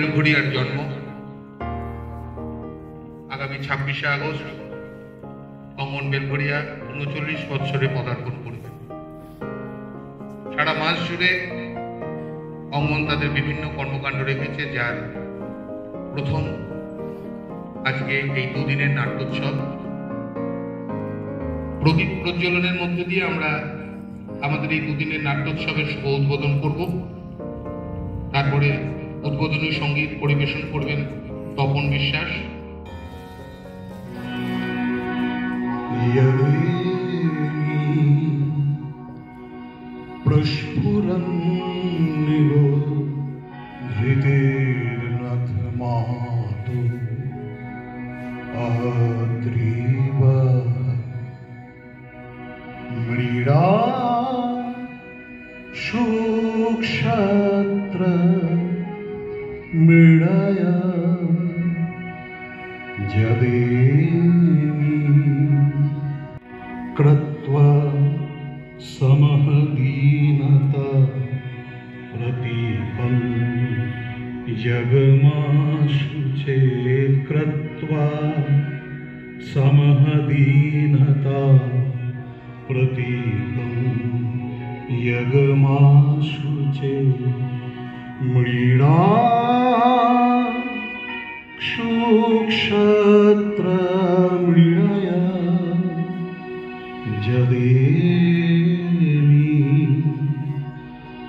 বেলঘড়িয়ার জন্ম। আগামী 26শে আগস্ট অঙ্গন বেলঘড়িয়া 39 বৎসরে পদার্পণ করবে। সারা মাস জুড়ে অঙ্গন তাদের বিভিন্ন কর্মকাণ্ড রেখেছে, যার প্রথম আজকে এই দুদিনের নাট্যোৎসব। প্রদীপ প্রজ্বলনের মধ্যে দিয়ে আমরা আমাদের এই দুদিনের নাট্যোৎসবের শুভ উদ্বোধন করব। তারপরে উদ্বোধনী সঙ্গীত পরিবেশন করবেন তপন বিশ্বাস। প্রস্ফুরন্নিব ধৃতির্নথমাতু আদ্রিব মৃড়া সুক্ষত্র মৃড়ায় যদেমি कृत्वा समहदीनता प्रतीपं जगमाशु चेत् कृत्वा समहदीनता प्रतीपं यगमाशु चेत् मृडा क्षुक्षत्र मृडया जदेमी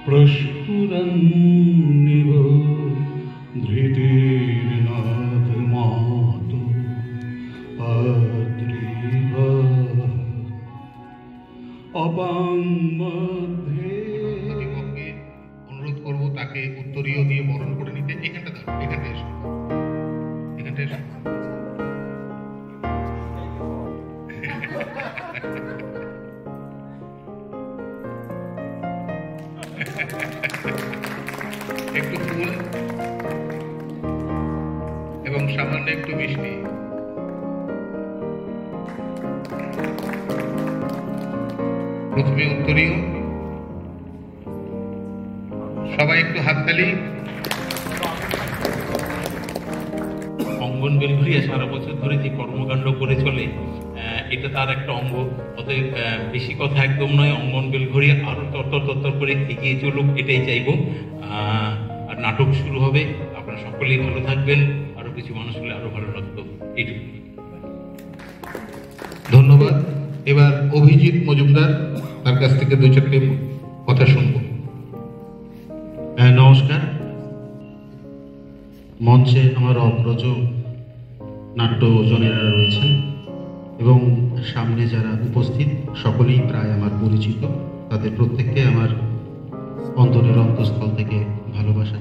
प्रस्फुरन्निव धृतिर्नाथमातु अद्रिव अपाङ्मध्ये। অনুরোধ করব তাকে উত্তরীয় দিয়ে বরণ করে নিতে। এখানটা দাও, এখানটা এসো, এখানটা এসো। একটু ফুল এবং সামান্য একটু মিষ্টি। প্রথমে উত্তরীয়, সবাই একটু হাততালি। অঙ্গন বেলঘড়িয়া সারা বছর ধরে যে কর্মকাণ্ড করে চলে, এটা তার একটা অঙ্গ। অতএব বেশি কথা একদম নয়, অঙ্গন বেলঘড়িয়া আরো তরতর করে এগিয়ে চলুক, এটাই চাইব। আর নাটক শুরু হবে, আপনারা সকলেই ভালো থাকবেন, আরো কিছু মানুষ হলে আরো ভালো লাগতো। এইটুকু, ধন্যবাদ। এবার অভিজিৎ মজুমদার, তার কাছ থেকে 2-4টি কথা শুনব। নমস্কার। মঞ্চে আমার অগ্রজ নাট্যজনেরা রয়েছেন এবং সামনে যারা উপস্থিত সকলেই প্রায় আমার পরিচিত। তাদের প্রত্যেককে আমার অন্তরের অন্তঃস্থল থেকে ভালোবাসা।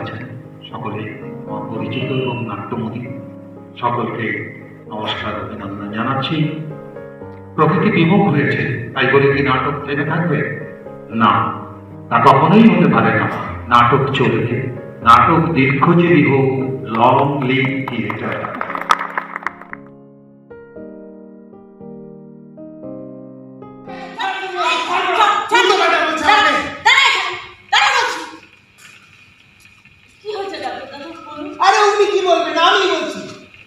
আছেন সকলে আমার পরিচিত এবং নাট্যমতি, সকলকে নমস্কার, অভিনন্দন জানাচ্ছি। প্রকৃতি বিমুখ হয়েছে, তাই বলে কি নাটক থেমে থাকবে? না, তা কখনোই হতে পারে না। নাটক চলবে, নাটক দীর্ঘজীবী হোক, লং লিভ থিয়েটার। আরে উনি কি বলবেন, আমি বলছি।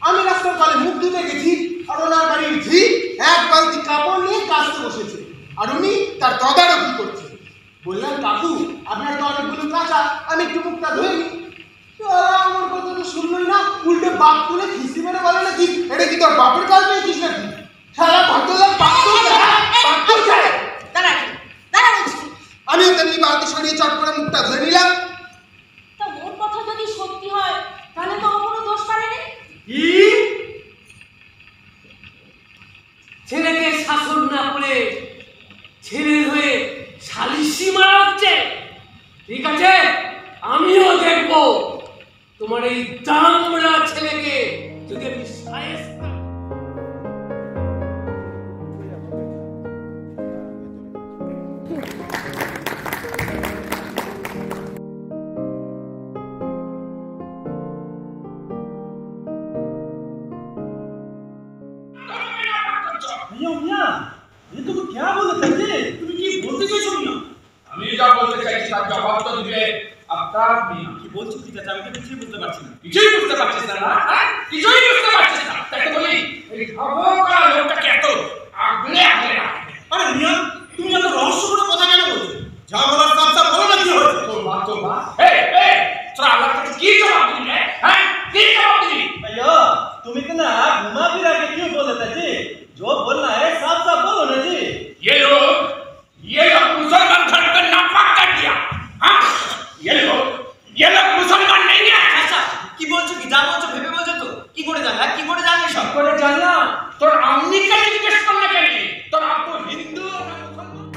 আমি রাস্তার কালে মুখ ধুতে গেছি আর ওনার বাড়ির ঝি এক বালতি কাপড় নিয়ে কাচতে বসেছে, আর উনি তার তদারকি করছে। বললাম, কাকু আপনার তো অনেকগুলো কাঁচা, আমি একটু মুখটা ধুয়ে নি। আমার কথা তো শুনলই না, উল্টে বাপ তুলে খিস্তি মেরে বলে নাকি এটা কি তোর বাপের কাজ পেয়েছিস নাকি? সারা ভাগলাম আমিও তেমনি বালতি সরিয়ে চট করে মুখটা ধুয়ে নিলাম। ওর কথা যদি সত্যি হয় তাহলে তো কোনো দোষ পারেনি। ছেলেকে শাসন না করে ছেলের হয়ে সালিশি মারা হচ্ছে। ঠিক আছে, আমিও দেখব তোমার এই দামড়া ছেলেকে যদি আমি শায়েস্তা। আমি যা বলতে চাইছি তার জবাব তো দিবে। আপনার মেয়ে কি বলছো কি চাচা? আমি তো কিছুই বুঝতে পারছি না। কিছুই বুঝতে পারছিস না? হ্যাঁ, কিছুই বুঝতে পারছিস না, তাই তো বলি এই খবরটা লোকটাকে এত আগলে আগলে রাখে। আরে মিয়া, তুমি এত রহস্যপূর্ণ কথা কেন বলছো? যা বলার সাফ সাফ বলো না, কি হয়েছে? তোর মা এই এই তোরা আমার কাছে কি জবাব দিবি রে? হ্যাঁ, কি জবাব দিবি? भैया तुम्हें तो ना घुमा फिरा के क्यों बोल देता जी? जो बोलना है साफ साफ बोलो ना जी। ये लोग मुसलमान धर्म का नापाक कर दिया। हाँ, ये लोग मुसलमान नहीं है। अच्छा की बोलছো কি? যা বলছো ভেবে বলছো তো? কি করে জানলা? কি করে জানলে সব? করে জানলাম তোর আম্মিকে জিজ্ঞেস করলে কেন? তোর আব্বু হিন্দু না মুসলমান?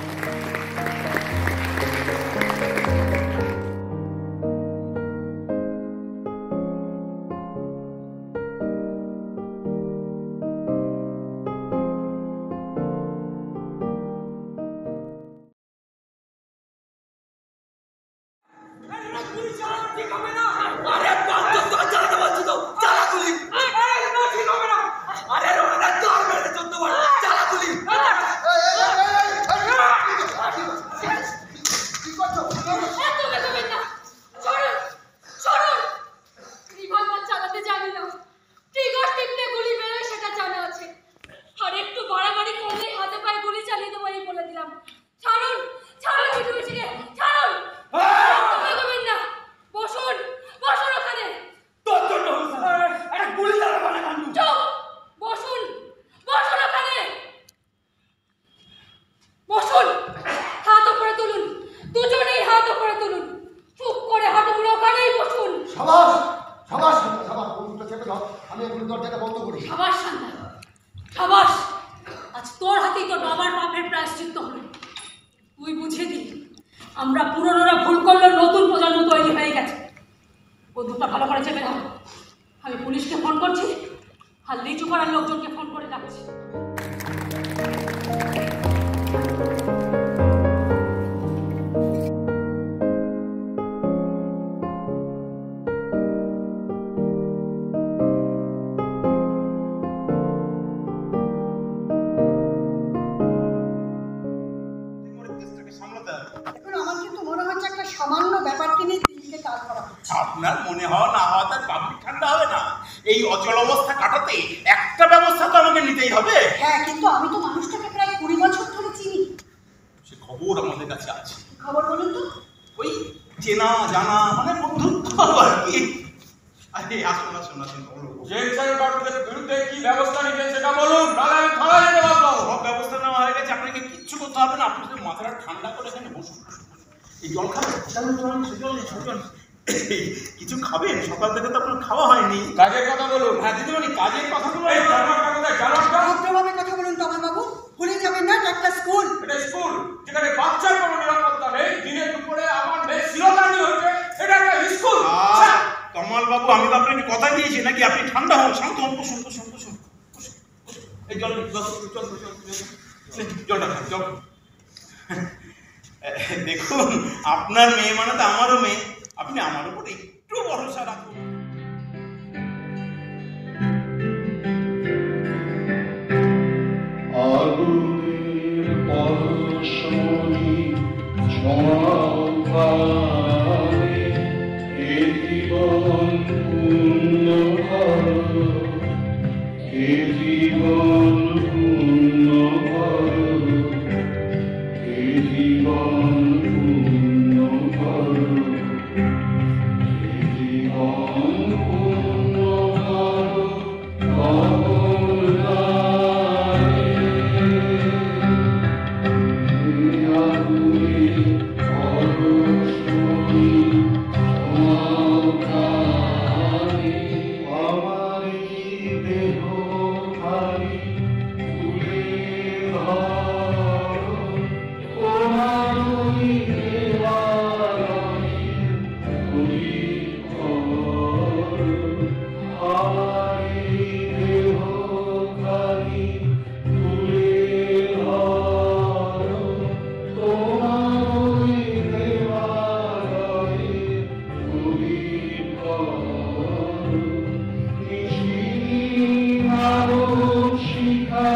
আপনার মনে হওয়া না হওয়া তার পাবলিক ঠান্ডা হবে না। এই অচল অবস্থা কাটাতে একটা ব্যবস্থা তো আমাকে নিতেই হবে। হ্যাঁ, কিন্তু আমি তো মানুষটাকে প্রায় 20 বছর ধরে চিনি। সে খবর আমাদের কাছে আছে। খবর বলুন তো। ওই চেনা জানা মানে বন্ধুত্ব আর কি। আরে আসুন আসুন আসুন বলুন। জেলসার ডক্টরের বিরুদ্ধে কি ব্যবস্থা নিবেন সেটা বলুন, নাহলে আমি থানায় যেতে পারবো। সব ব্যবস্থা নেওয়া হয়ে গেছে, আপনাকে কিচ্ছু করতে হবে না। আপনি শুধু মাথাটা ঠান্ডা করে এখানে বসুন। এই জল খাবেন? চলুন। কিছু খাবেন? সকাল থেকে তো আপনার খাওয়া হয়নি। কাজের কথা বলুন। হ্যাঁ দিদিমণি, কাজের কথা বলুন। ভদ্রভাবে কথা বলুন তো আমার বাবু। ভুলে যাবেন না, একটা স্কুল। এটা স্কুল যেখানে বাচ্চার কোনো নিরাপত্তা নেই, দিনে দুপুরে আমার মেয়ে শিরোধানি হচ্ছে, এটা একটা স্কুল। কমল বাবু, আমি তো আপনাকে কথা দিয়েছি নাকি? আপনি ঠান্ডা হন, শান্ত হন, বসুন। এই জলটা খান, জল। দেখুন, আপনার মেয়ে মানে তো আমারও মেয়ে। আপনি আমার উপর একটু ভরসা রাখুন। আগুনের পরশমণি সমাকারে এ জীবন পূর্ণ করো, এ জীবন পূর্ণ করো, এ জীবন পূর্ণ করো, এ জীবন পূর্ণ করো, শিখা